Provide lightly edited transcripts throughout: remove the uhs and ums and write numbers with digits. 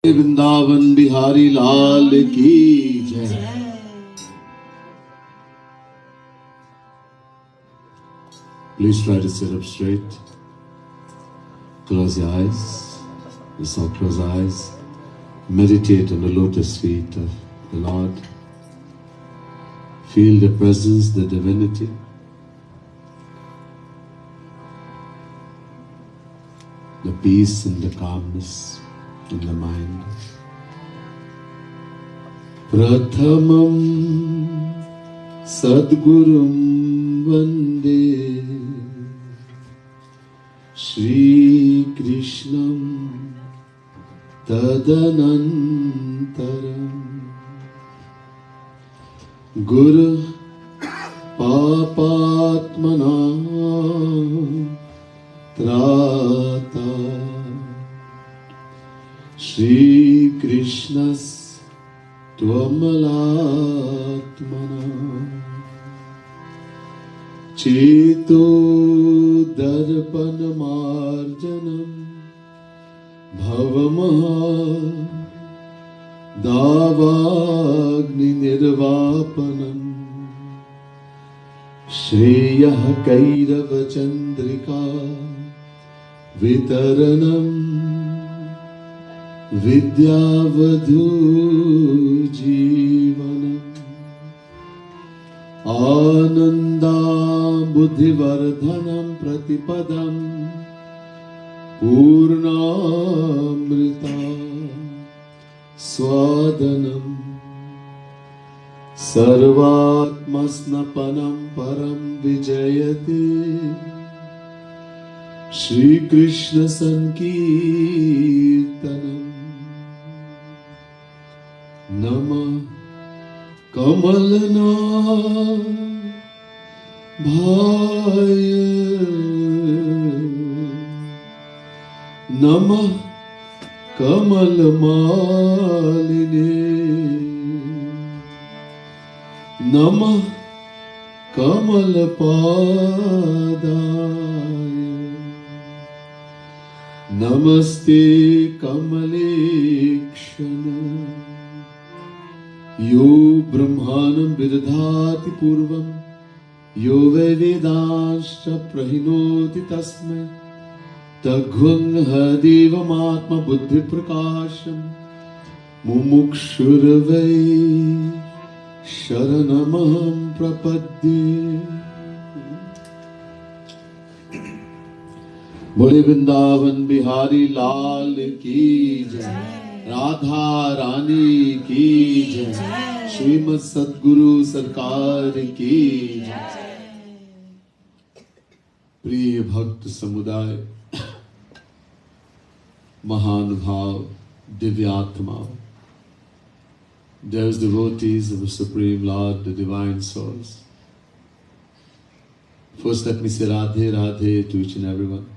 वृंदावन बिहारी लाल की जय। Please try to sit up straight. Close your eyes. Just all close eyes. Meditate on the lotus feet of the Lord. Feel the presence, the divinity. The peace and the calmness in the mind. Prathamam Sadgurum Vande Shri Krishnam Tadanantaram Guru Papatmana Trata Shri Krishnas Tvamalatmana Cheto Darpanamarjanam Bhavamaha Davagni Nirvapanam Shreyah Kairava Chandrika Vitaranam Vidyavadhu Jivanam Ananda Buddhivardhanam Pratipadam Purnamrita Swadanam Sarvatmasnapanam Param Vijayate Shri Krishna Sankirtanam Nama Kamalana Bhaya Nama Kamalamaline Nama Kamalapadaya Namaste Kamalekshana Yo Brahmanam Vidadhati Purvam Yo Vedanshcha Prahinoti Tasmai Tagvang Hadevam Atma Buddhi Prakasham Mumukshurvai Sharanamaham Prapadye Bole Vrindavan Bihari Lal ki jai Radha Rani ki jai Srimad Sadguru Sarkar ki jai Priya Bhakt Samudaya Mahanubhav Divyatma Those devotees of the Supreme Lord, the Divine Souls. First let me say Radhe Radhe to each and everyone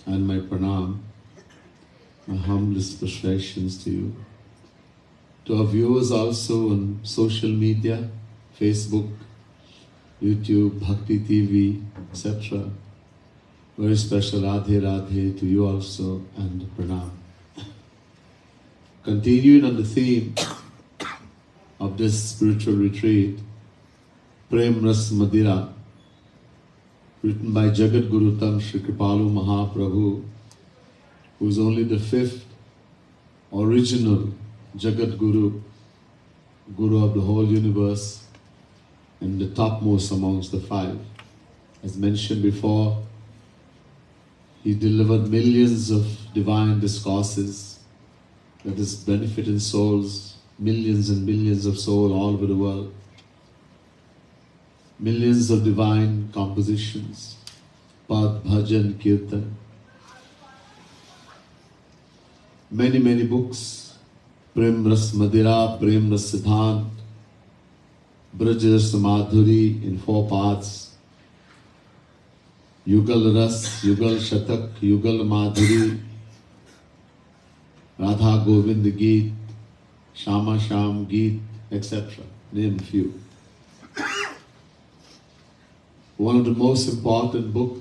and my pranam, my humblest prostrations to you. To our viewers also on social media, Facebook, YouTube, Bhakti TV, etc. Very special Radhe Radhe to you also and pranam. Continuing on the theme of this spiritual retreat, Prem Ras Madira, written by Jagat Guru Tam Shri Kripalu Mahaprabhu, who is only the fifth original Jagat Guru, Guru of the whole universe, and the topmost amongst the five. As mentioned before, he delivered millions of divine discourses that is benefiting souls, millions and millions of souls all over the world. Millions of divine compositions, Pad, Bhajan, Kirtan. Many books, Prem Ras Madira, Prem Ras Siddhant, Braj Ras Madhuri in 4 parts, Yugal Ras, Yugal Shatak, Yugal Madhuri, Radha Govind Geet, Shama Sham Geet, etc. Name a few. One of the most important book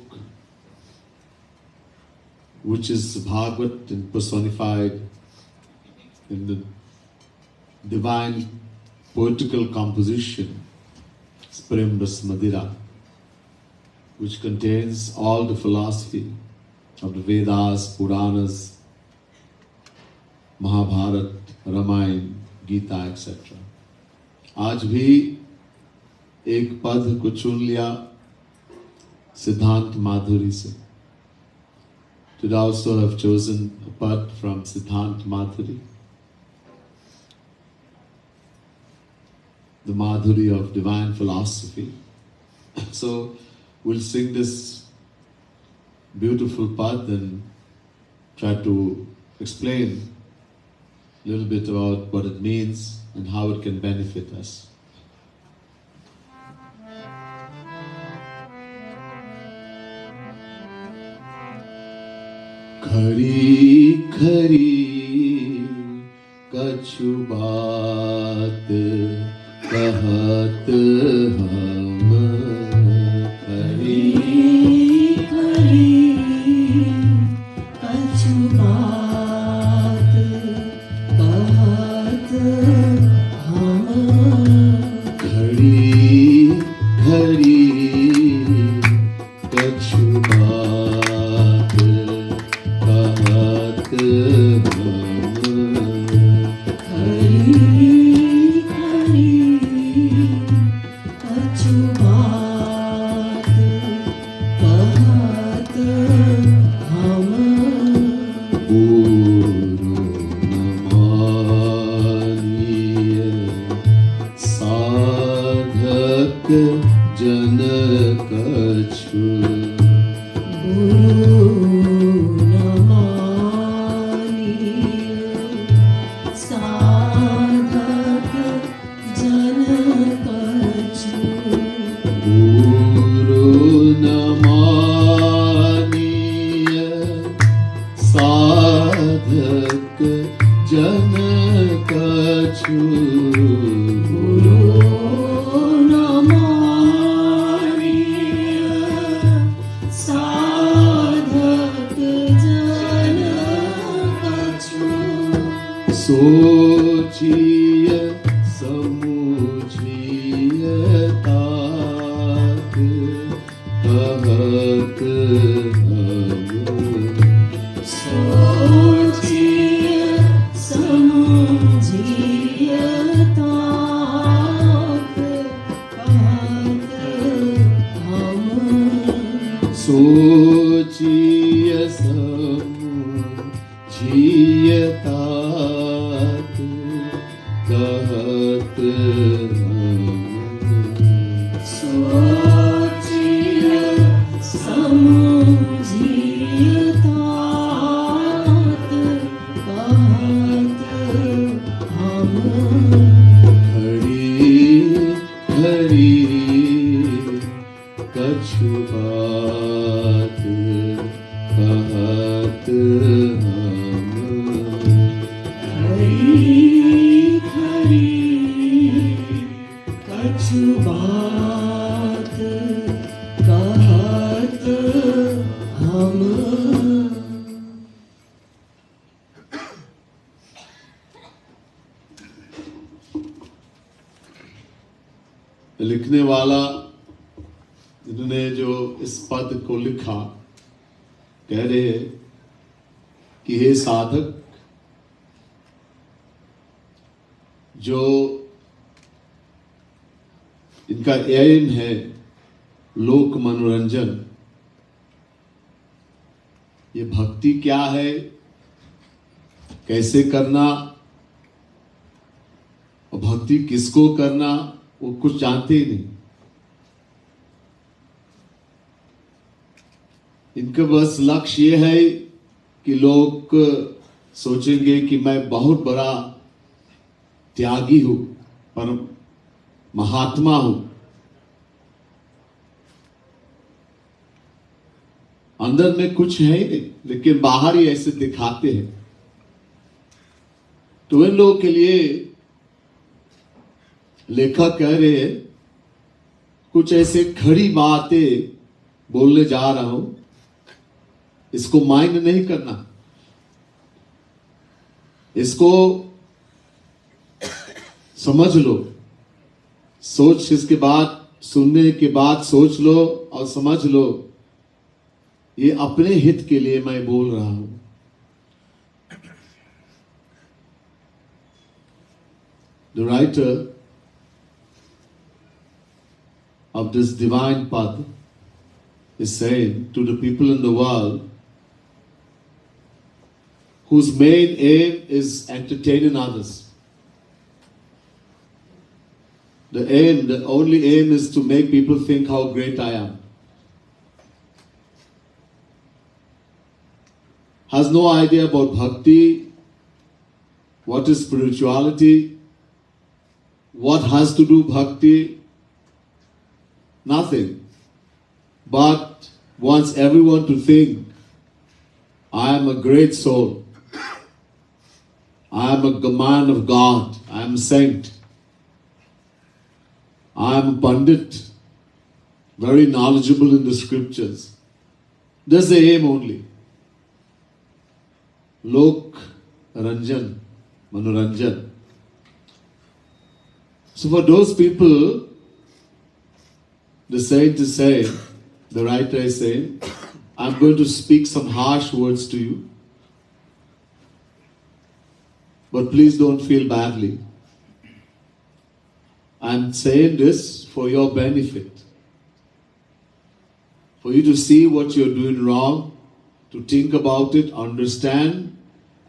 which is Bhagavad and personified in the divine poetical composition, Prem Ras Madira, which contains all the philosophy of the Vedas, Puranas, Mahabharat, Ramayana, Gita, etc. आज भी एक पद को चुन लिया सिद्धांत माधुरी से. Today also have chosen a pad from Siddhant Madhuri, the Madhuri of divine philosophy. So we'll sing this beautiful pad and try to explain a little bit about what it means and how it can benefit us. खरी खरी कछु बात कहत हम, खरी खरी कछु बात कहत हम, खरी खरी कछु बात कहत हम, खरी खरी कछु बात कहत हम, गुरु न मानिय साधक जन कछु, गुरु न मानिय साधक जन कछु, गुरु न मानिय साधक जन कछु, गुरु न मानिय साधक जन कछु, सोचिय समुझिय तात कहत हम, सोचिय समझिय तात कहत हम, सोचिय समुझिय तात कहत हम, सोचिय समझिय तात कहत हम, खरी खरी कछु बात कहत हम, खरी खरी कछु बात कहत हम. लिखने वाला जिन्होंने जो इस पद को लिखा कह रहे हैं कि हे साधक, जो इनका एम है लोक मनोरंजन, ये भक्ति क्या है, कैसे करना और भक्ति किसको करना, वो कुछ जानते ही नहीं. इनका बस लक्ष्य ये है कि लोग सोचेंगे कि मैं बहुत बड़ा त्यागी हूं, पर महात्मा हूं. अंदर में कुछ है ही नहीं, लेकिन बाहर ही ऐसे दिखाते हैं. तो इन लोगों के लिए लेखक कह रहे हैं कुछ ऐसे खड़ी बातें बोलने जा रहा हूं, इसको माइंड नहीं करना, इसको समझ लो, सोच, इसके बाद सुनने के बाद सोच लो और समझ लो, ये अपने हित के लिए मैं बोल रहा हूं। The writer of this divine path is saying to the people in the world whose main aim is entertaining others. The only aim is to make people think how great I am. Has no idea about bhakti, what is spirituality, what has to do bhakti, nothing. But wants everyone to think, I am a great soul. I am a man of God. I am a saint. I am a pandit, very knowledgeable in the scriptures. That's the aim only. Lok Ranjan, Manoranjan. So for those people, the saint is saying, the writer is saying, I'm going to speak some harsh words to you, but please don't feel badly. I'm saying this for your benefit, for you to see what you're doing wrong, to think about it, understand,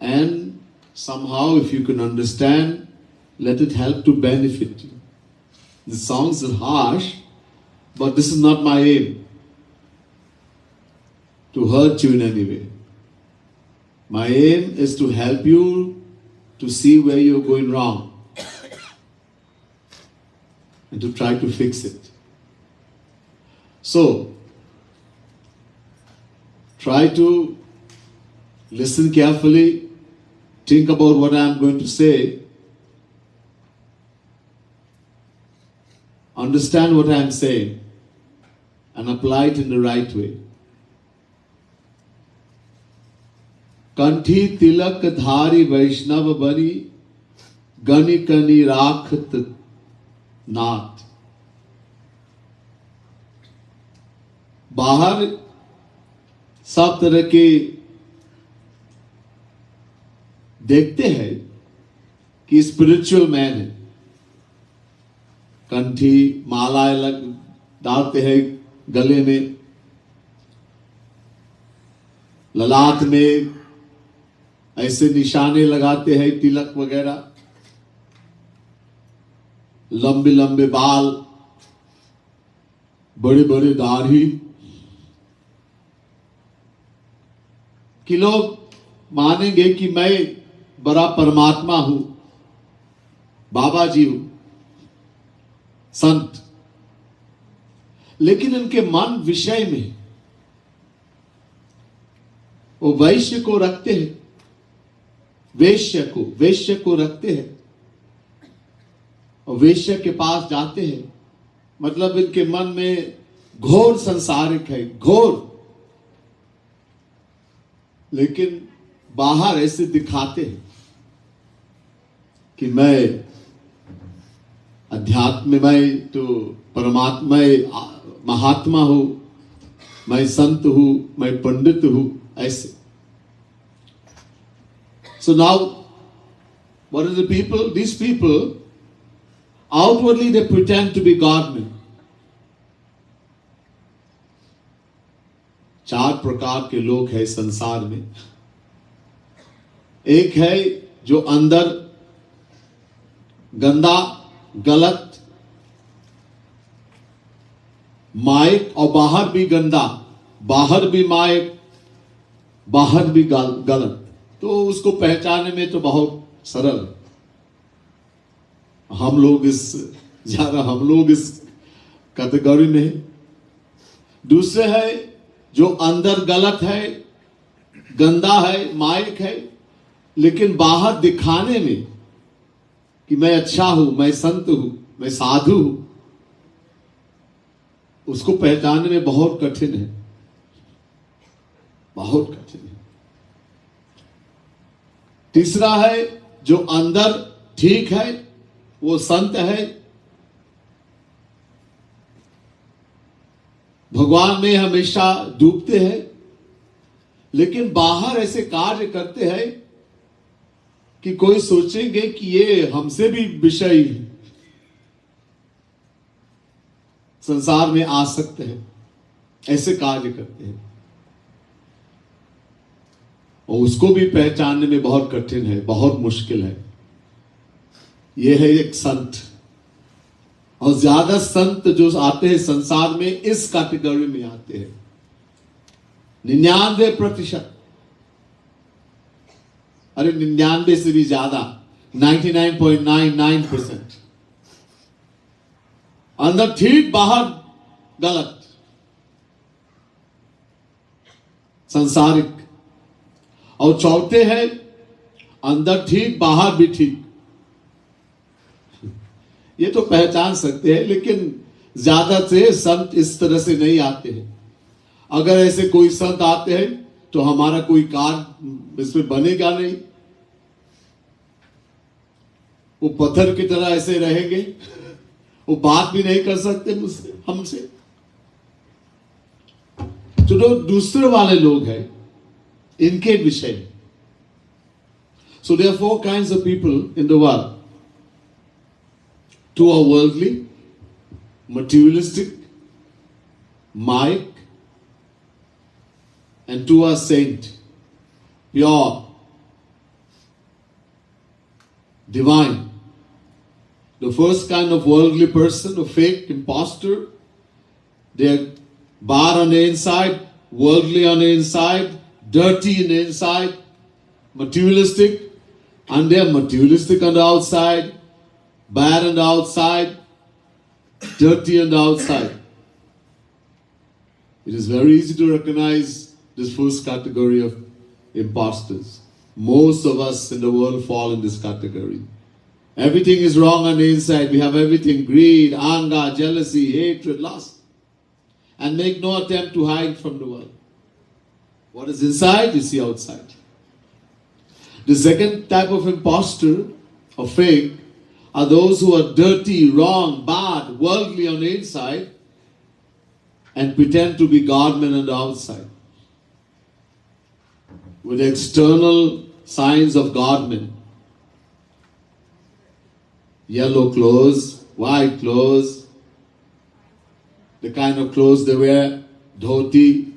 and somehow, if you can understand, let it help to benefit you. The songs are harsh, but this is not my aim, to hurt you in any way. My aim is to help you to see where you're going wrong and to try to fix it. So, try to listen carefully, think about what I'm going to say, understand what I'm saying, and apply it in the right way. कंठी तिलक धारी वैष्णव बनी, गनि कनि राखत नाथ। बाहर सब तरह के देखते हैं कि स्पिरिचुअल मैन है, कंठी मालाएं लग डालते हैं गले में, ललाट में ऐसे निशाने लगाते हैं, तिलक वगैरह, लंबे लंबे बाल, बड़े बड़े दाढ़ी, कि लोग मानेंगे कि मैं बड़ा परमात्मा हूं, बाबा जी हूं, संत। लेकिन इनके मन विषय में वो वैश्य को रखते हैं, वेश्य को रखते हैं और वेश्य के पास जाते हैं। मतलब इनके मन में घोर संसारिक है, घोर, लेकिन बाहर ऐसे दिखाते हैं कि मैं अध्यात्म, मैं तो परमात्मा, महात्मा हूं, मैं संत हूं, मैं पंडित हूं, ऐसे। So now, what are the people? These people, outwardly they pretend to be God-men. चार प्रकार के लोग हैं संसार में। एक है जो अंदर गंदा, गलत, मायक, और बाहर भी गंदा, बाहर भी मायक, बाहर भी गलत। तो उसको पहचानने में तो बहुत सरल है। हम लोग इस कैटेगरी में हैं। दूसरे है जो अंदर गलत है, गंदा है, मायक है, लेकिन बाहर दिखाने में कि मैं अच्छा हूं, मैं संत हूं, मैं साधु हूं, उसको पहचानने में बहुत कठिन है, बहुत कठिन है। तीसरा है जो अंदर ठीक है, वो संत है, भगवान में हमेशा डूबते हैं, लेकिन बाहर ऐसे कार्य करते हैं कि कोई सोचेंगे कि ये हमसे भी विषय संसार में आ सकते हैं, ऐसे कार्य करते हैं। और उसको भी पहचानने में बहुत कठिन है, बहुत मुश्किल है। यह है एक संत। और ज्यादा संत जो आते हैं संसार में, इस कैटेगरी में आते हैं। 99%, अरे 99 से भी ज्यादा, 99.99%। अंदर ठीक, बाहर गलत, संसारिक। और चौथे हैं अंदर ठीक, बाहर भी ठीक। ये तो पहचान सकते हैं, लेकिन ज्यादा से संत इस तरह से नहीं आते हैं। अगर ऐसे कोई संत आते हैं तो हमारा कोई कार्य इसमें बनेगा नहीं। वो पत्थर की तरह ऐसे रहेंगे, वो बात भी नहीं कर सकते मुझसे, हमसे। तो जो दूसरे वाले लोग हैं, इनके विषय। So there are 4 kinds of people in the world. 2 are worldly, materialistic, Mike, and 2 are saint, pure, divine. The first kind of worldly person, a fake imposter, they're bad on the inside, worldly on the inside, dirty in the inside, materialistic, and they're materialistic on the outside, bad on the outside, dirty on the outside. It is very easy to recognize this first category of imposters. Most of us in the world fall in this category. Everything is wrong on the inside. We have everything: greed, anger, jealousy, hatred, lust, and make no attempt to hide from the world. What is inside, you see outside. The second type of imposter or fake are those who are dirty, wrong, bad, worldly on the inside and pretend to be God-men on the outside, with external signs of God-men. Yellow clothes, white clothes, the kind of clothes they wear, dhoti,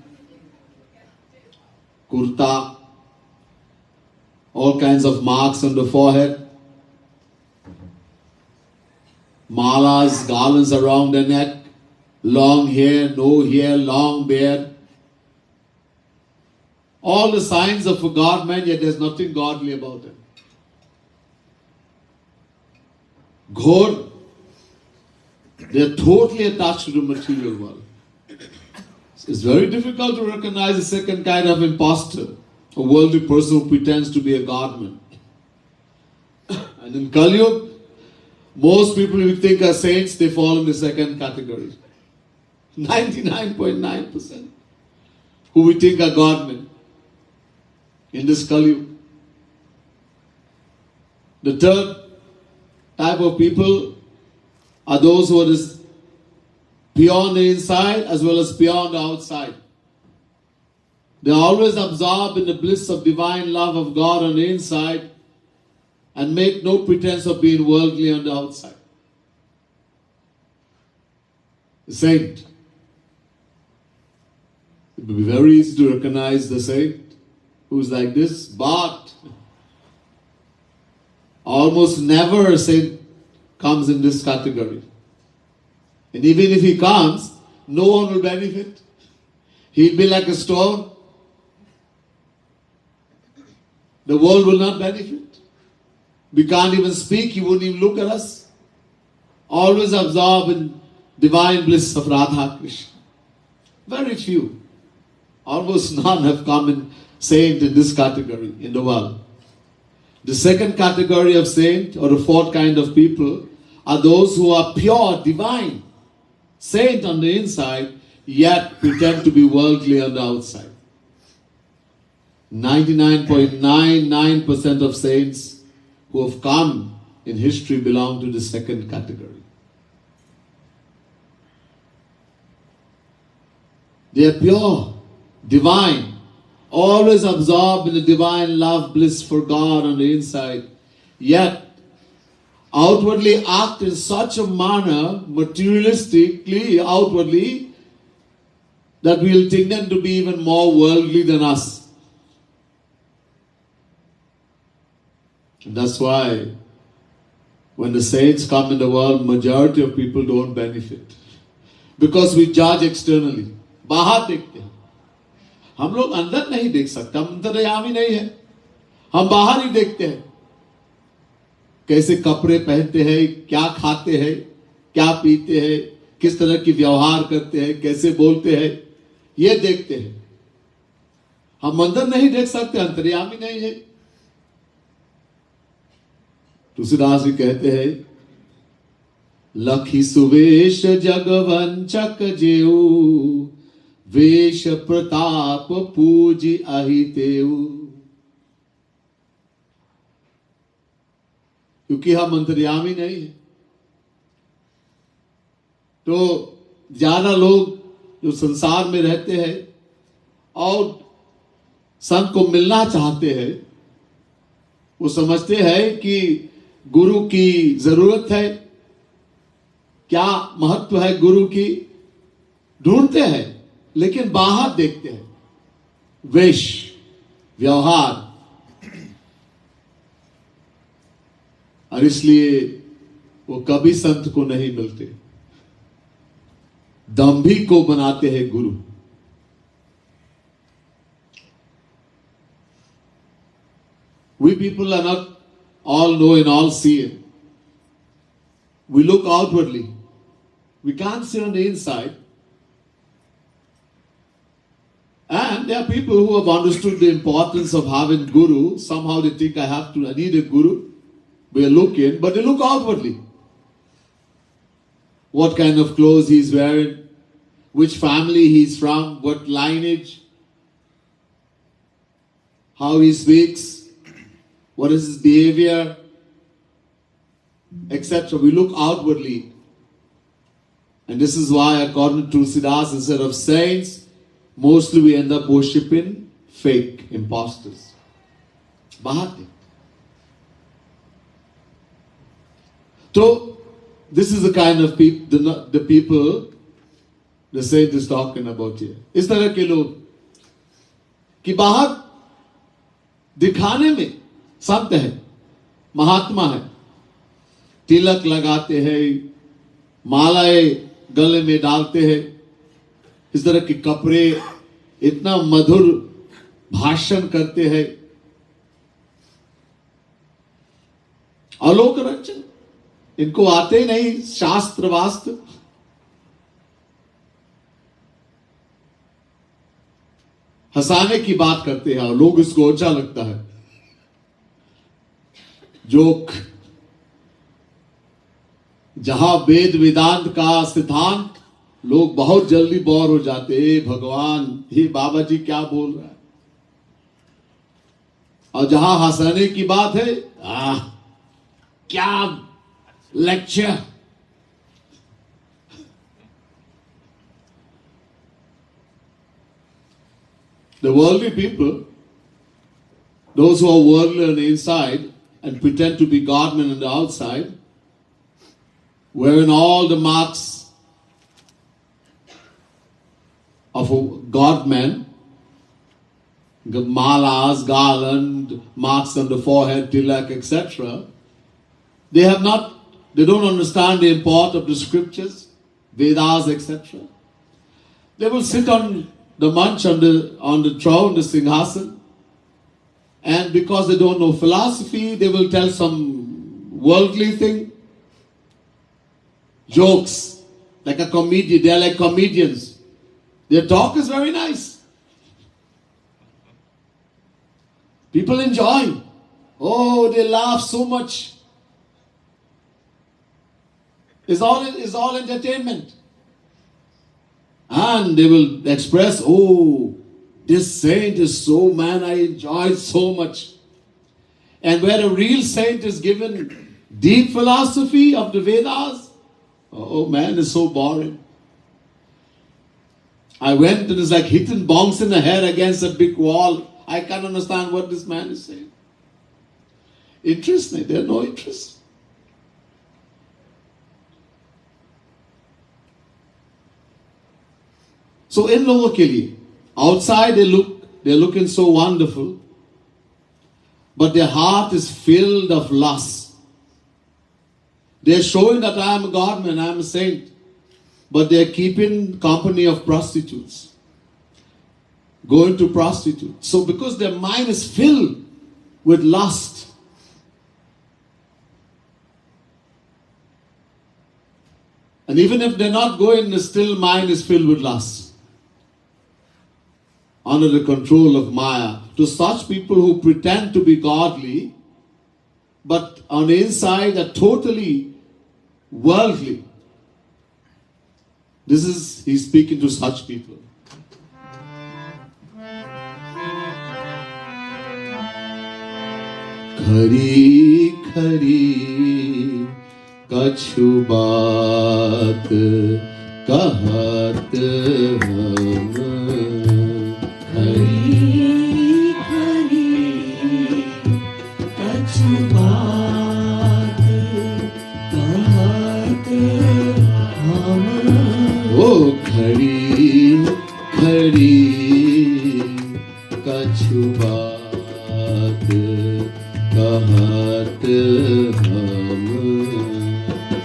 kurta, all kinds of marks on the forehead, malas, garlands around the neck, long hair, no hair, long beard. All the signs of a God-man, yet there's nothing godly about him. Ghor, they're totally attached to the material world. It's very difficult to recognize the second kind of imposter, a worldly person who pretends to be a God-man. And in Kali Yuga, most people we think are saints, they fall in the second category. 99.9% who we think are God-men in this Kali Yuga. The third type of people are those who are this pure on the inside as well as pure on the outside. They are always absorbed in the bliss of divine love of God on the inside and make no pretense of being worldly on the outside. The saint. It will be very easy to recognize the saint who's like this, but almost never a saint comes in this category. And even if he comes, no one will benefit. He'll be like a stone. The world will not benefit. We can't even speak, he wouldn't even look at us. Always absorbed in divine bliss of Radha Krishna. Very few. Almost none have come in saint in this category in the world. The second category of saint, or the fourth kind of people, are those who are pure, divine, saint on the inside, yet pretend to be worldly on the outside. 99.99% of saints who have come in history belong to the second category. They are pure, divine, always absorbed in the divine love, bliss for God on the inside, yet outwardly act in such a manner, materialistically, outwardly, that we will think them to be even more worldly than us. And that's why when the saints come in the world, majority of people don't benefit. Because we judge externally. बाहर देखते हैं. हम लोग अंदर नहीं देख सकते, हम अंतर्यामी नहीं है. हम बाहर ही देखते हैं. कैसे कपड़े पहनते हैं, क्या खाते हैं, क्या पीते हैं, किस तरह की व्यवहार करते हैं, कैसे बोलते हैं, ये देखते हैं. हम अंदर नहीं देख सकते, अंतर्यामी नहीं है. तुलसीदास जी कहते हैं, लखी सुवेश जगवंचक जेऊ, वेश प्रताप पूजी अहितेऊ. क्योंकि हम अंतर्यामी नहीं है, तो ज्यादा लोग जो संसार में रहते हैं और संत को मिलना चाहते हैं, वो समझते हैं कि गुरु की जरूरत है, क्या महत्व है गुरु की, ढूंढते हैं, लेकिन बाहर देखते हैं, वेश, व्यवहार, और इसलिए वो कभी संत को नहीं मिलते. दंभी को बनाते हैं गुरु. We people are not all knowing, all seeing. We look outwardly. We can't see on the inside. And there are people who have understood the importance of having guru. Somehow they think I need a guru. We are looking, but they look outwardly. What kind of clothes he's wearing, which family he's from, what lineage, how he speaks, what is his behavior, etc. We look outwardly. And this is why, according to Tulsidas, instead of saints, mostly we end up worshipping fake imposters. Bahati. So, this is the kind of people, the people the saint is talking about here. इस तरह के लोग कि बाहर दिखाने में संत है, महात्मा है, तिलक लगाते हैं, मालाएं गले में डालते हैं, इस तरह के कपड़े, इतना मधुर भाषण करते हैं, आलोक रंजन, इनको आते ही नहीं शास्त्र वास्त्र. हंसाने की बात करते हैं और लोग इसको अच्छा लगता है. जोक, जहां वेद वेदांत का सिद्धांत, लोग बहुत जल्दी बोर हो जाते हैं. भगवान, हे बाबा जी क्या बोल रहा है. और जहां हंसाने की बात है, क्या lecture. The worldly people, those who are worldly on the inside and pretend to be godmen on the outside, wearing all the marks of a godman, malas, garland, marks on the forehead, tilak, etc. They don't understand the import of the scriptures, Vedas, etc. They will sit on the munch on the throne, the singhasan, and because they don't know philosophy, they will tell some worldly thing, jokes, like a comedian. They are like comedians. Their talk is very nice. People enjoy. Oh, they laugh so much. It's all entertainment. And they will express, oh, this saint is I enjoy so much. And where a real saint is given Deep philosophy of the Vedas. Oh man, it's so boring. I went and it's like hitting bongs in the head against a big wall. I can't understand what this man is saying. Interest? They have no interest. So इन लोगों के लिए outside they're looking so wonderful, but their heart is filled of lust. They're showing that I am a God man, I am a saint, but they're keeping company of prostitutes, going to prostitutes. So because their mind is filled with lust, and even if they're not going, the still mind is filled with lust, under the control of Maya. To such people who pretend to be godly, but on the inside are totally worldly. He's speaking to such people. Khari khari kachhu baat kahat hum. Khari khari kachhu baat kahat hum. Oh, khari khari kachhu baat kahat hum.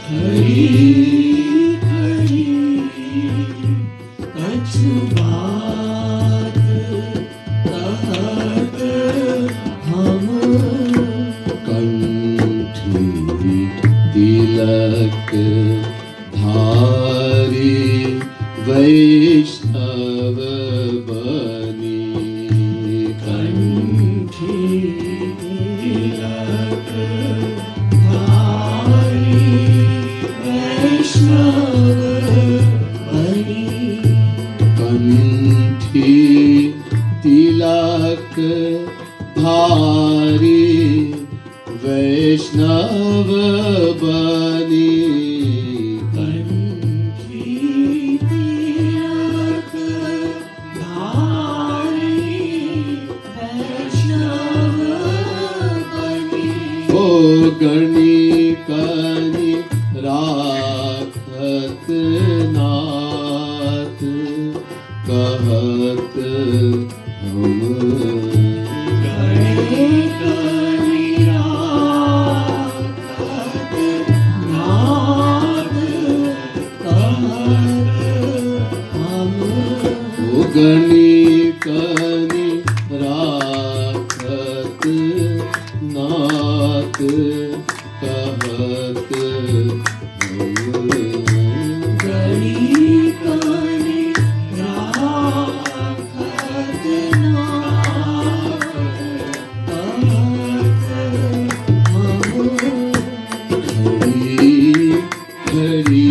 Khari khari kachhu baat kahat hum. कंठी तिलक धारी वैष्णव बनी. कंठी तिलक धारी वैष्णव बनी. कंठी तिलक धारी वैष्णव बनी. कंठी तिलक धारी वैष्णव बनी. ओ गणी कनि राखत नाथ कहत हम. गणी कनि राखत नाथ कहत हम. ओ गणी कनि राखत नाथ कहत हम. गणी कनि राखत नाथ कहत हम. खरी खरी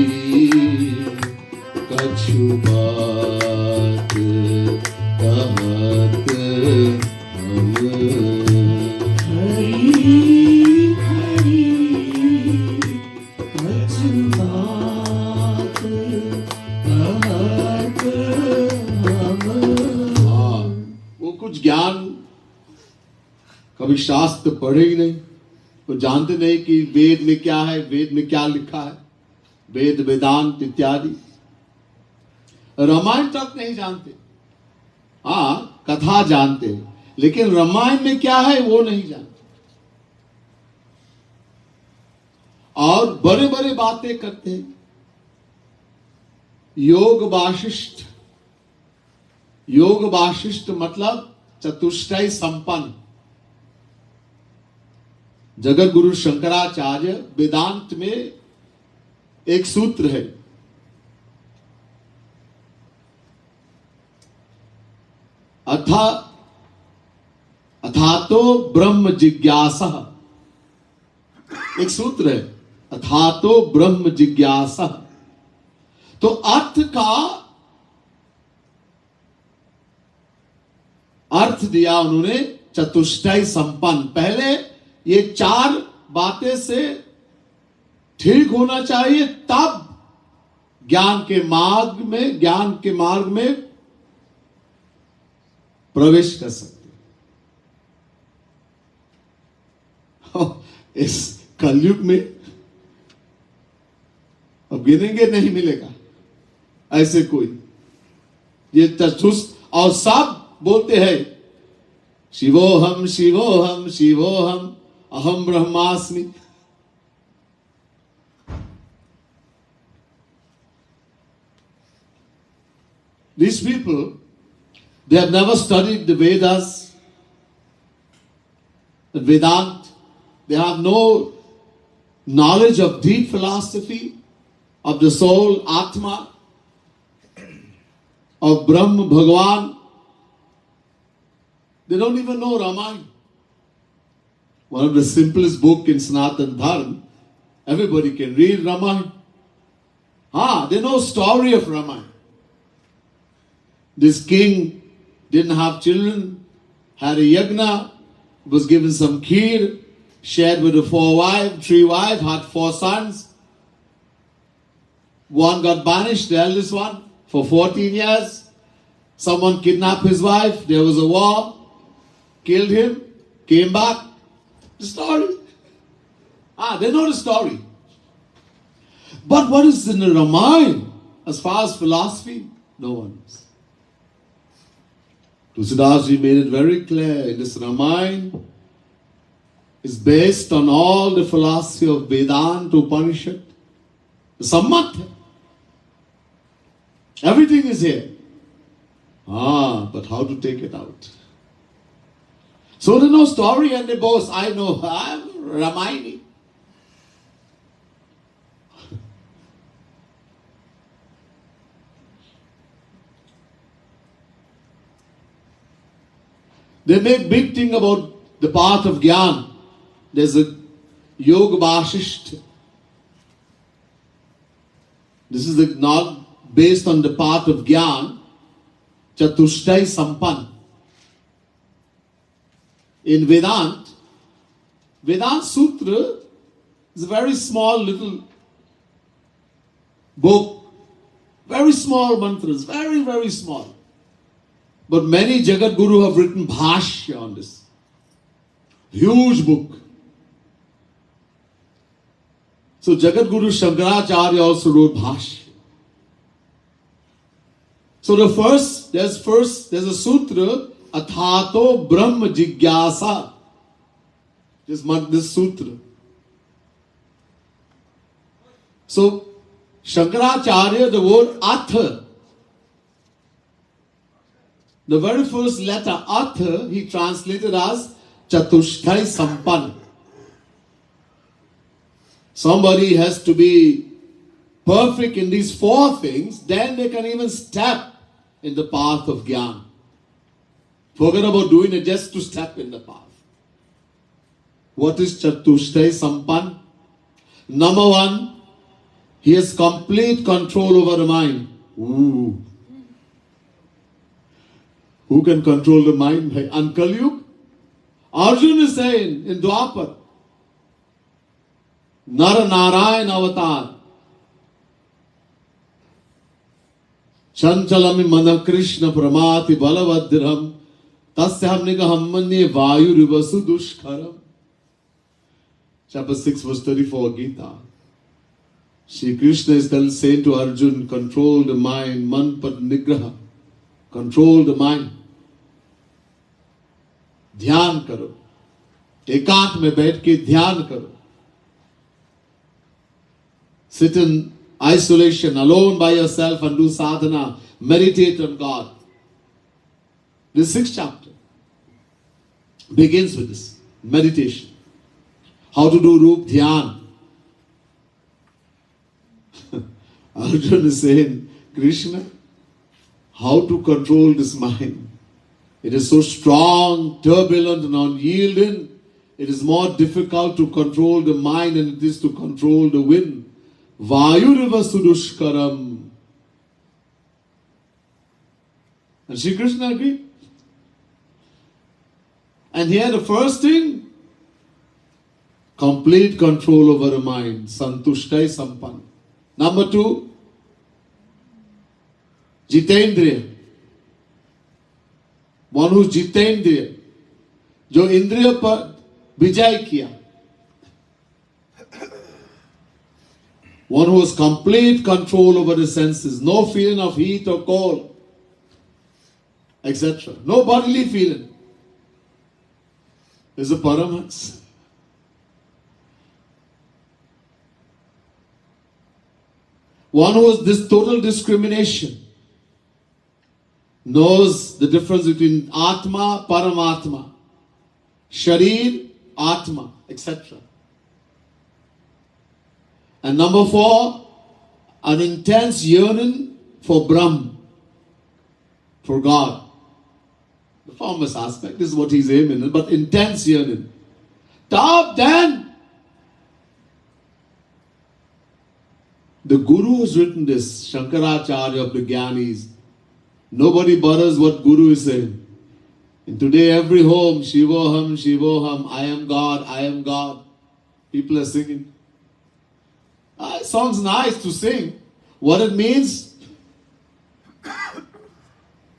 कछु बात कहत हम. खरी खरी कछु बात कहत हम. हाँ, वो कुछ ज्ञान कभी शास्त्र पढ़े ही नहीं, वो जानते नहीं कि वेद में क्या है, वेद में क्या लिखा है, वेद वेदांत इत्यादि. रामायण तक नहीं जानते. हाँ, कथा जानते हैं, लेकिन रामायण में क्या है वो नहीं जानते. और बड़े बड़े बातें करते हैं. योग वाशिष्ठ मतलब चतुष्टय संपन्न. जगत गुरु शंकराचार्य वेदांत में एक सूत्र है, अथातो ब्रह्म जिज्ञासा. एक सूत्र है, अथातो ब्रह्म जिज्ञासा. तो अर्थ दिया उन्होंने चतुष्टय संपन्न. पहले ये चार बातें से ठीक होना चाहिए, तब ज्ञान के मार्ग में प्रवेश कर सकते। इस कलयुग में अब गिनेंगे नहीं मिलेगा ऐसे कोई। ये चतुष्ट और सब बोलते हैं शिवोहम शिवोहम शिवोहम अहम ब्रह्मास्मि। These people, they have never studied the Vedas, the Vedanta. They have no knowledge of deep philosophy of the soul, Atma, of Brahma, Bhagavan. They don't even know Ramayana. One of the simplest book in Sanatana Dharma. Everybody can read Ramayana. They know story of Ramayana. This king didn't have children, had a yagna, was given some kheer, shared with the three wives, had 4 sons. One got banished, the eldest one, for 14 years. Someone kidnapped his wife, there was a war, killed him, came back. The story. They know the story. But what is in the Ramayana, as far as philosophy, no one knows. Tulsidas ji made it very clear in this Ramayana is based on all the philosophy of Vedanta, Upanishad, Sammat. Everything is here. But how to take it out? So they know story and they boast, I know, I'm Ramayani. They make big thing about the path of Gyan. There's a Yoga Vasishtha. This is not based on the path of Gyan. Chatushtai Sampan. In Vedanta Sutra is a very small little book. Very small mantras. Very, very small. But many Jagat Guru have written Bhashya on this. Huge book. So Jagat Guru Shankaracharya also wrote Bhashya. So there's a sutra, Athato Brahma Jigyasa. This sutra. So Shankaracharya, the word Atha, the very first letter, Atha, he translated as Chatushthai Sampan. Somebody has to be perfect in these 4 things, then they can even step in the path of Gyan. Forget about doing it just to step in the path. What is Chatushthai Sampan? Number 1, he has complete control over the mind. Who can control the mind? Uncle Yug? Arjuna is saying in Dwapar, Nara Narayan Avatar. Chanchalami Mana Krishna Pramati Balavadram Tasyam Nigaham Manye Vayu Rivasu Dushkaram. Chapter 6 verse 34 Gita. Shri Krishna is saying to Arjuna, control the mind, Manpat Nigraha. Control the mind. ध्यान करो. एकांत में बैठ के ध्यान करो. Sit in isolation, alone by yourself and do sadhana. Meditate on God. This 6th chapter begins with this. Meditation. How to do Rup Dhyan. Arjuna is saying, Krishna, how to control this mind? It is so strong, turbulent and unyielding. It is more difficult to control the mind than it is to control the wind. Vayuriva sudushkaram. And Shri Krishna agreed. And here the first thing, complete control over a mind, santushtai sampan. Number 2, jitendriya. One who's jitendriya, जो इंद्रिय पर विजय किया. One who has complete control over the senses, no feeling of heat or cold, etc. No bodily feeling. Is a Paramahansa. One who has this total discrimination, knows the difference between Atma, Paramatma, Sharir, Atma, etc. And number 4, an intense yearning for Brahm, for God. The formless aspect, this is what he's aiming at, but intense yearning. Top 10. The Guru has written this, Shankaracharya of the Gyanis. Nobody bothers what Guru is saying. And today every home, Shivoham, Shivoham, I am God, I am God. People are singing. It sounds nice to sing. What it means?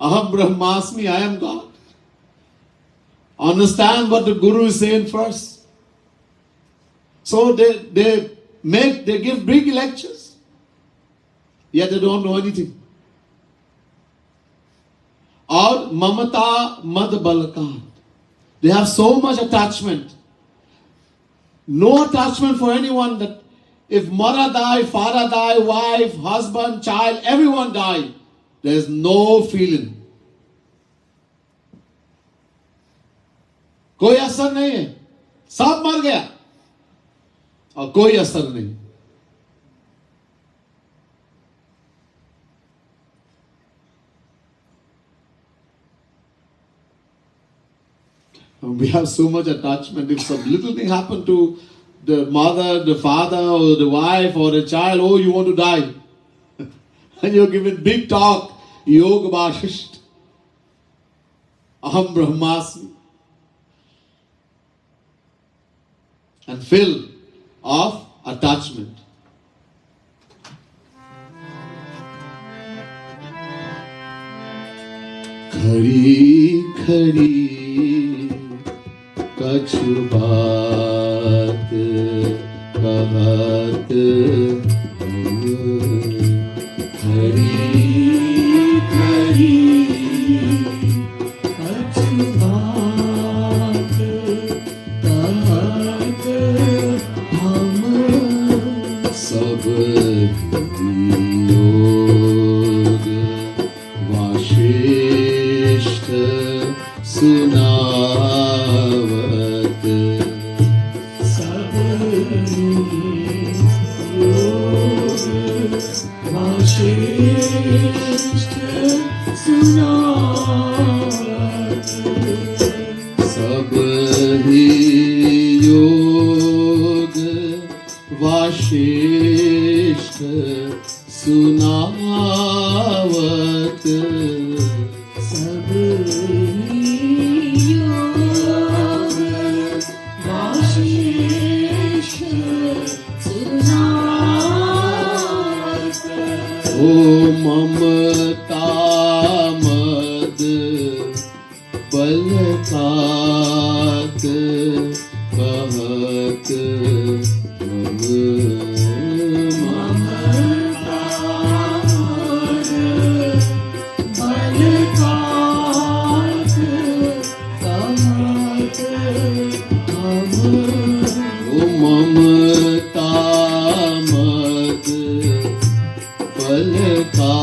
Aham Brahmasmi, I am God. Understand what the Guru is saying first. So they give big lectures, yet they don't know anything. Or mamata mad balakad. They have so much attachment. No attachment for anyone, that if mother die, father die, wife, husband, child, everyone die, there is no feeling. कोई असर नहीं है, सब मर गया और कोई असर नहीं. We have so much attachment. If some little thing happened to the mother, the father, or the wife, or the child, oh, you want to die. And you're giving big talk, Yoga Vashisht, Aham Brahmasmi, and fill of attachment. Khari Khari Kachhu Baat Kahat. Khari Khari Kachhu Baat Kahat hum Sab Yog Vashisht Sunawat. Sab Yog Vashisht Sunawat. Sab hi yog vashisht sunawat. Sab yog vashisht sunawat. O mamata mad balkat kahat hum. O mamata mad balkat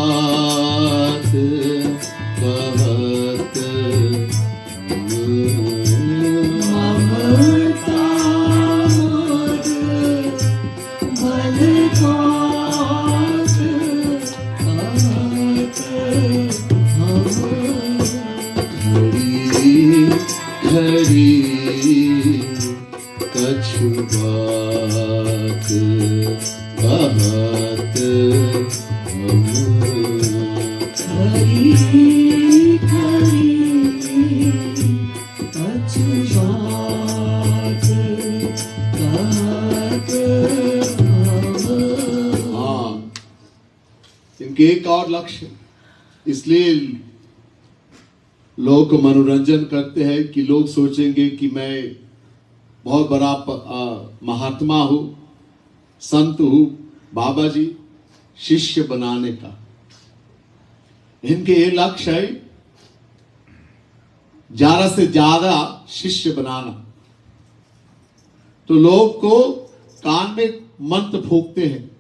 kahat Khari Khari Kachhu Baat Kahat hum. Khari Khari Kachhu Baat इनके एक और लक्ष्य, इसलिए लोग मनोरंजन करते हैं कि लोग सोचेंगे कि मैं बहुत बड़ा महात्मा हूं, संत हूं, बाबा जी, शिष्य बनाने का इनके ये लक्ष्य है, ज्यादा से ज्यादा शिष्य बनाना। तो लोग को कान में मंत्र फूंकते हैं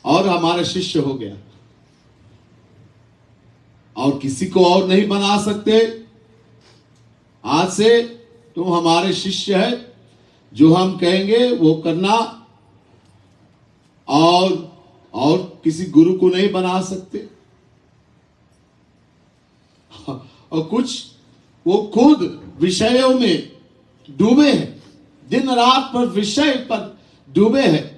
और हमारा शिष्य हो गया, और किसी को और नहीं बना सकते। आज से तुम हमारे शिष्य है, जो हम कहेंगे वो करना, और किसी गुरु को नहीं बना सकते। और कुछ वो खुद विषयों में डूबे हैं, दिन रात पर विषय पर डूबे हैं,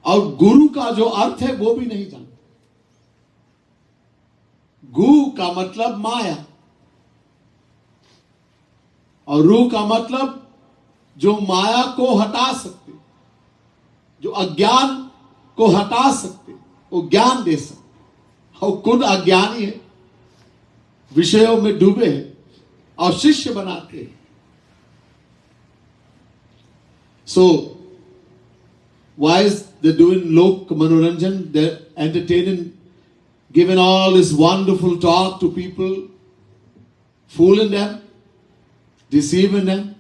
और गुरु का जो अर्थ है वो भी नहीं जानते। गु का मतलब माया, और रू का मतलब जो माया को हटा सकते, जो अज्ञान को हटा सकते, वो ज्ञान दे सकते। और खुद अज्ञानी है, विषयों में डूबे हैं और शिष्य बनाते हैं। So why is they doing lok manoranjan? They're entertaining, giving all this wonderful talk to people, fooling them, deceiving them.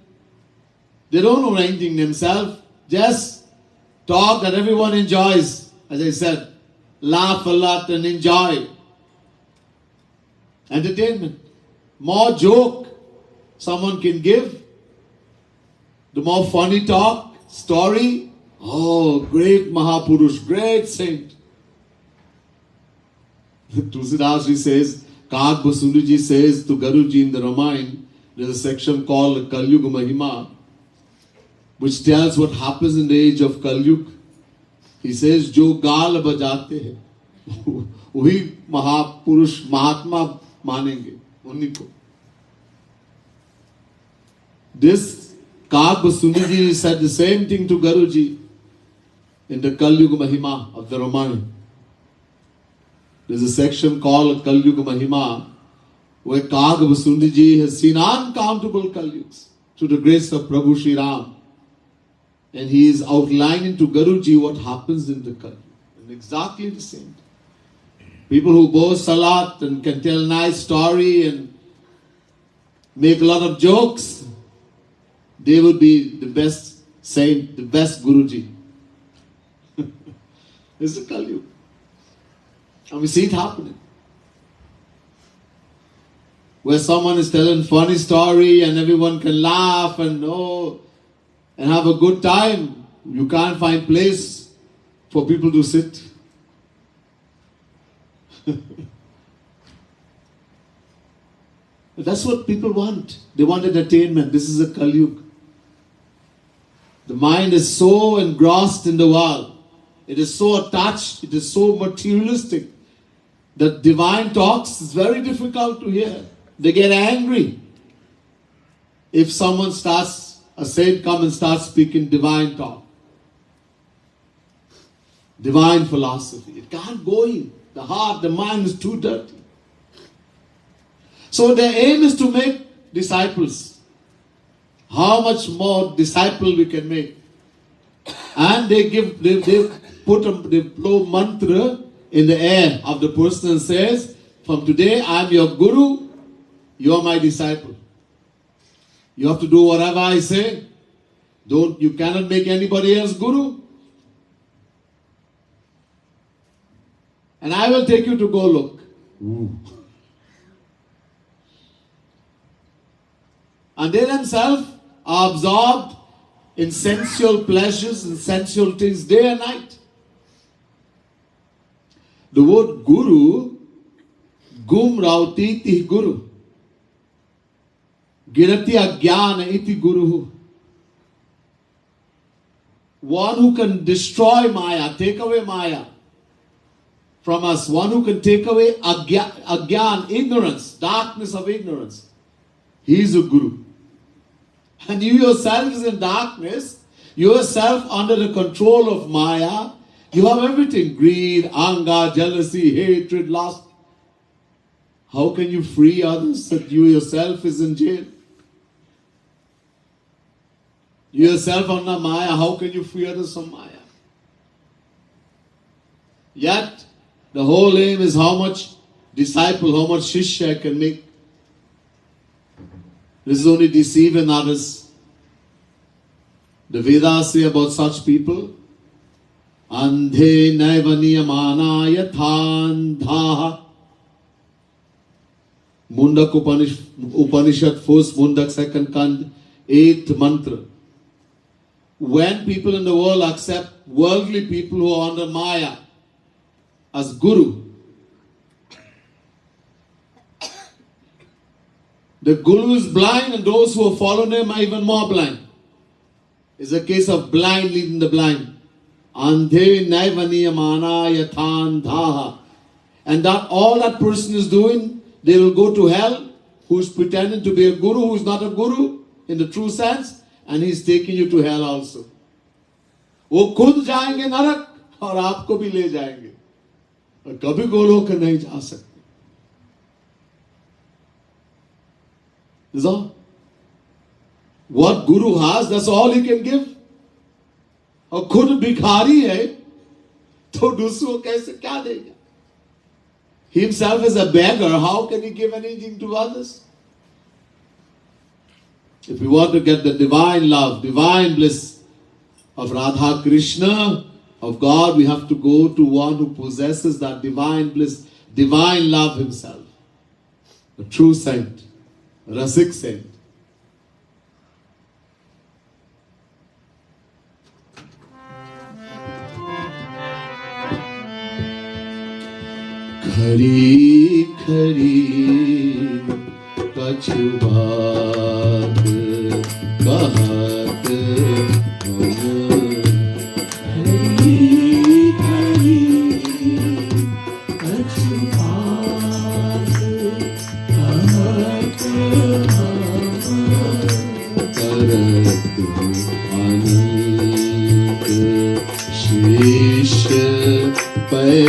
They don't know anything themselves. Just talk that everyone enjoys. As I said, laugh a lot and enjoy. Entertainment. More joke someone can give, the more funny talk, story. Oh, great Mahapurush, great saint. Tulsidas ji says, Kahat Basundiji says to Guruji in the Ramayana, there's a section called Kali Yuga Mahima, which tells what happens in the age of Kali Yuga. He says, जो गाल बजाते हैं वही महापुरुष महात्मा मानेंगे उन्हीं को. This Kahat Basundiji said the same thing to Guruji in the Kali Yuga Mahima of the Ramayana. There's a section called Kali Yuga Mahima where Kahat Basundiji has seen uncountable Kali Yugas through the grace of Prabhu Shri Ram. And he is outlining to Guruji what happens in the Kali Yuga. And exactly the same. People who boast a lot and can tell a nice story and make a lot of jokes, they will be the best saint, the best Guruji. This is Kali Yuga. And we see it happening. Where someone is telling a funny story and everyone can laugh and and have a good time. You can't find place for people to sit. That's what people want. They want entertainment. This is a Kali Yuga. The mind is so engrossed in the world. It is so attached. It is so materialistic that divine talks is very difficult to hear. They get angry if a saint comes and starts speaking divine talk, divine philosophy. It can't go in. The heart, the mind is too dirty. So their aim is to make disciples. How much more disciple we can make? And they blow mantra in the air of the person and says, from today I am your guru, you are my disciple. You have to do whatever I say. You cannot make anybody else guru. And I will take you to Golok. And they themselves are absorbed in sensual pleasures and sensual things day and night. The word guru, gum rauti ti guru. Girati agyana iti guru. One who can destroy Maya, take away Maya from us. One who can take away agyan, ignorance, darkness of ignorance. He is a guru. And you yourself is in darkness. yourself under the control of Maya, you have everything. Greed, anger, jealousy, hatred, lust. How can you free others that you yourself is in jail? You yourself under Maya, how can you free others from Maya? Yet, the whole aim is how much disciple, how much shishya I can make. This is only deceiving others. The Vedas say about such people, Andhe naiva niyamana yathandha. Mundak Upanishad, first Mundak, second Kand, 8th mantra. When people in the world accept worldly people who are under Maya as Guru, the Guru is blind and those who have followed him are even more blind. It's a case of blind leading the blind. Andhe naivaniyamana yathandha. And that all that person is doing, they will go to hell, who's pretending to be a Guru, who's not a Guru in the true sense, and he's taking you to hell also. वो खुद जाएंगे नरक और आपको भी ले जाएंगे और कभी गोलोक नहीं जा सकते. That's all. What Guru has, that's all he can give. और खुद भिखारी है तो दूसरों कैसे क्या देगा? He himself is a beggar. How can he give anything to others? If we want to get the divine love, divine bliss of Radha Krishna, of God, we have to go to one who possesses that divine bliss, divine love himself. A true saint, a Rasik saint. Khari Khari Kachhu Baat, Kahat, Khari Khari Kachhu Baat, Kahat, Karat Anand Shish Pay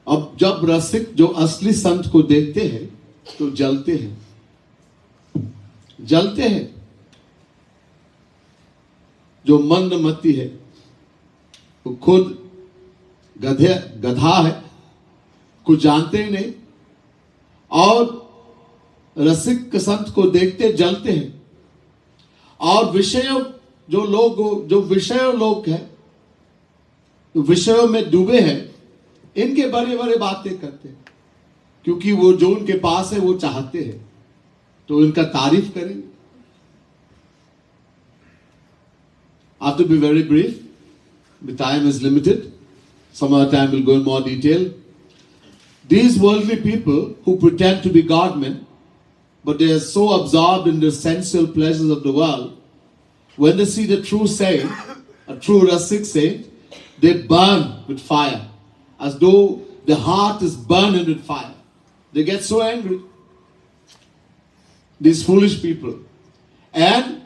अब जब रसिक जो असली संत को देखते हैं तो जलते हैं। जो मंदमती है वो खुद गधा है, कुछ जानते ही नहीं, और रसिक संत को देखते जलते हैं। और जो विषय लोग हैं, विषयों में डूबे हैं, इनके बड़े बड़े बातें करते हैं, क्योंकि वो जो उनके पास है वो चाहते हैं, तो इनका तारीफ करेंगे। I have to be very brief. The time is limited. Some other time we'll go in more detail. These worldly people who pretend to be God-men, but they are so absorbed in the sensual pleasures of the world, when they see the true saint, a true Rasik saint, they burn with fire, as though the heart is burning with fire. They get so angry. These foolish people. And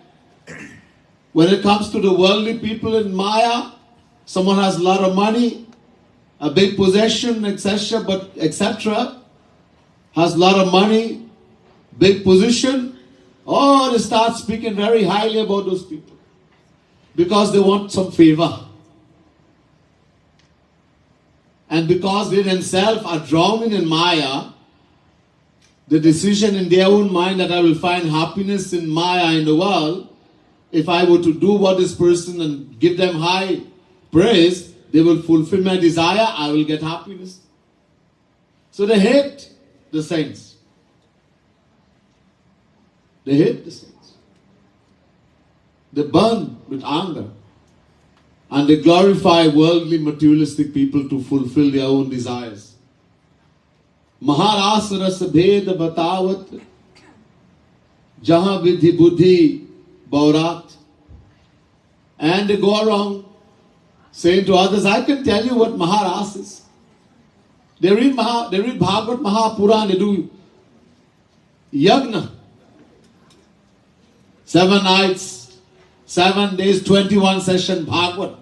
when it comes to the worldly people in Maya, someone has a lot of money, a big possession, etc., has a lot of money, big position, they start speaking very highly about those people because they want some favor. And because they themselves are drowning in Maya, the decision in their own mind that I will find happiness in Maya in the world, if I were to do what this person and give them high praise, they will fulfill my desire, I will get happiness. So they hate the saints. They hate the saints. They burn with anger. And they glorify worldly materialistic people to fulfill their own desires. Maharas ras bhed batawat jahan vidhi buddhi baurat. And they go around saying to others, I can tell you what Maharas is. They read Bhagavad Mahapuran, they do Yagna. 7 nights, 7 days, 21 session Bhagavad.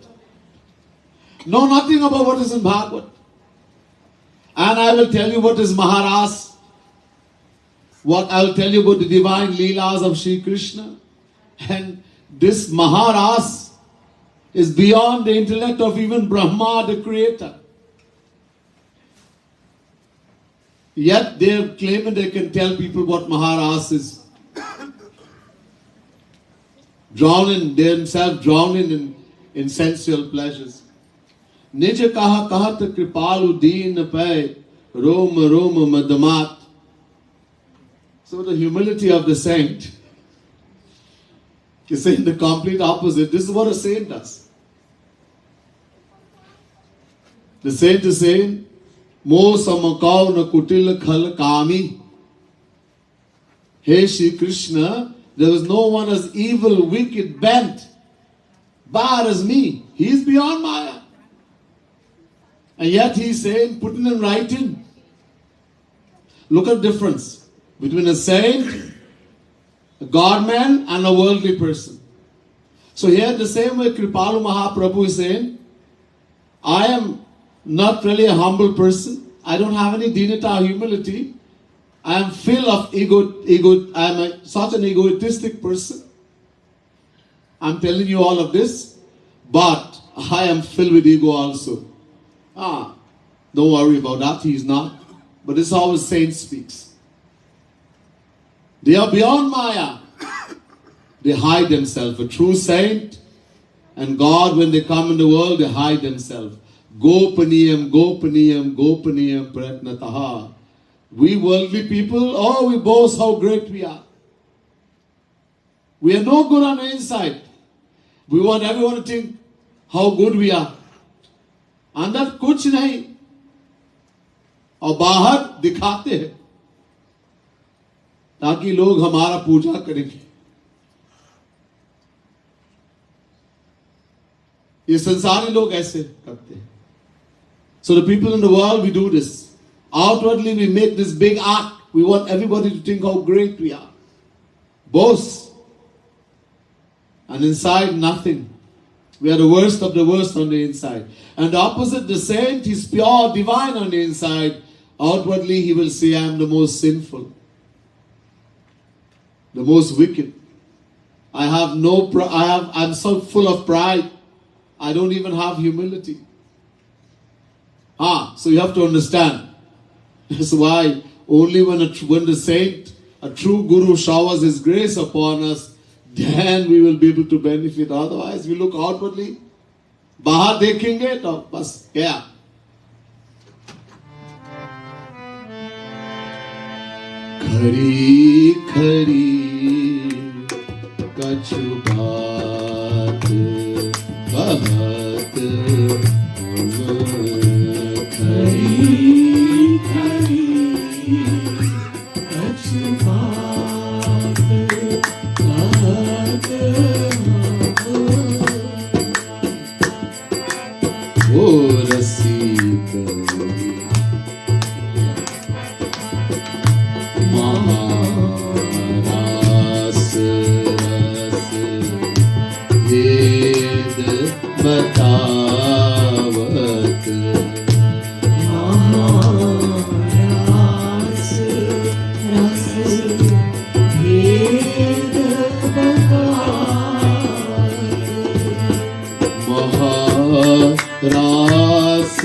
Know nothing about what is in Bhagavad. And I will tell you what is Maharas. What I will tell you about the divine Leelas of Sri Krishna. And this Maharas is beyond the intellect of even Brahma, the creator. Yet they are claiming they can tell people what Maharas is. Themselves drowning in sensual pleasures. Nij kaha kahat kripalu deen pay rom madamat. So the humility of the saint is saying the complete opposite. This is what a saint does. The saint is saying, Mo samakau na kutil khal kami. Hey Shri Krishna, there is no one as evil, wicked, bent, bad as me. He is beyond Maya. And yet he is saying, putting in writing. Look at the difference between a saint, a God-man, and a worldly person. So here the same way Kripalu Mahaprabhu is saying, I am not really a humble person. I don't have any dinata or humility. I am full of ego. I am such an egoistic person. I am telling you all of this, but I am filled with ego also. Don't worry about that. He is not. But this is how a saint speaks. They are beyond Maya. They hide themselves. A true saint and God, when they come in the world, they hide themselves. Gopaniyam, gopaniyam, gopaniyam, pratnataha. We worldly people, we boast how great we are. We are no good on the inside. We want everyone to think how good we are. अंदर कुछ नहीं और बाहर दिखाते हैं ताकि लोग हमारा पूजा करेंगे. ये संसारी लोग ऐसे करते हैं. So the people in the world, we do this. Outwardly we make this big act. We want everybody to think how great we are. Boast. And inside nothing. We are the worst of the worst on the inside. And the opposite, the saint, is pure, divine on the inside. Outwardly, he will say, I am the most sinful, the most wicked. I'm so full of pride. I don't even have humility. So you have to understand. That's why only when the saint, a true guru, showers his grace upon us, then we will be able to benefit. Otherwise, we look outwardly. बाहर देखेंगे तो बस क्या? खरी खरी कछु बात कहत हम, खरी खरी कछु बात कहत हम, ओ रसिक महारास रस भेद बतावत, महारास रस भेद बतावत, महारास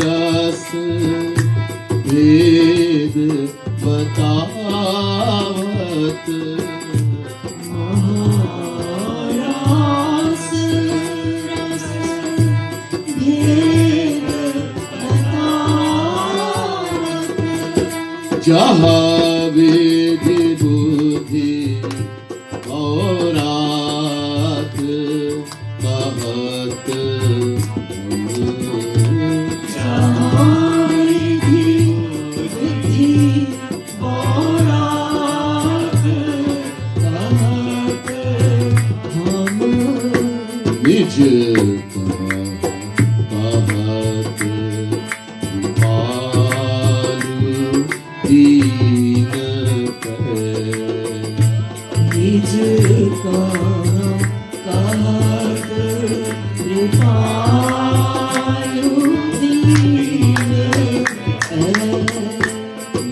रस भेद बतावत, महारास रस भेद बतावत, जहाँ विधि बुद्धि औरात कहत हम, जहाँ विधि बुद्धि औरात कहत हम, निज कहत कृपालु दीन पे, निज कहत कृपालु दीन पे,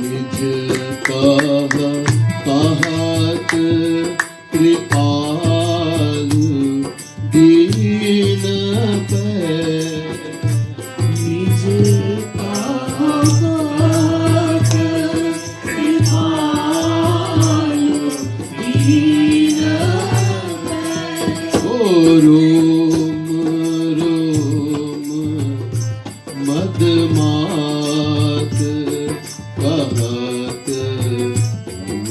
निज कहत कृपालु दीन पे, निज कहत कृपालु दीन पे, ओ रोम रोम मदमात कहत हम,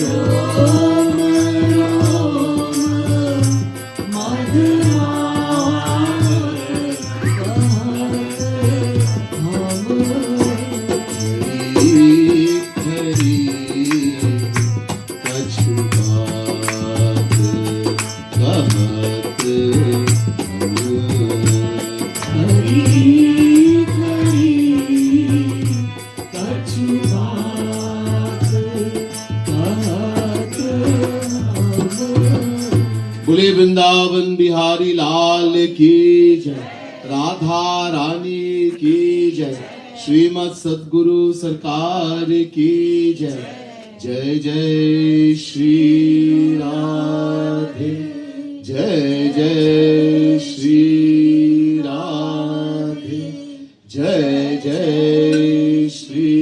रोम रोम मदमात कहत हम, खरी खरी कछु बात कहत हम, खरी खरी कछु बात कहत हम। बोले वृंदावन बिहारी लाल की जय, राधा रानी की जय, श्रीमद सद्गुरु सरकार की जय। जय जय श्री राधे, जय जय श्री राधे, जय जय श्री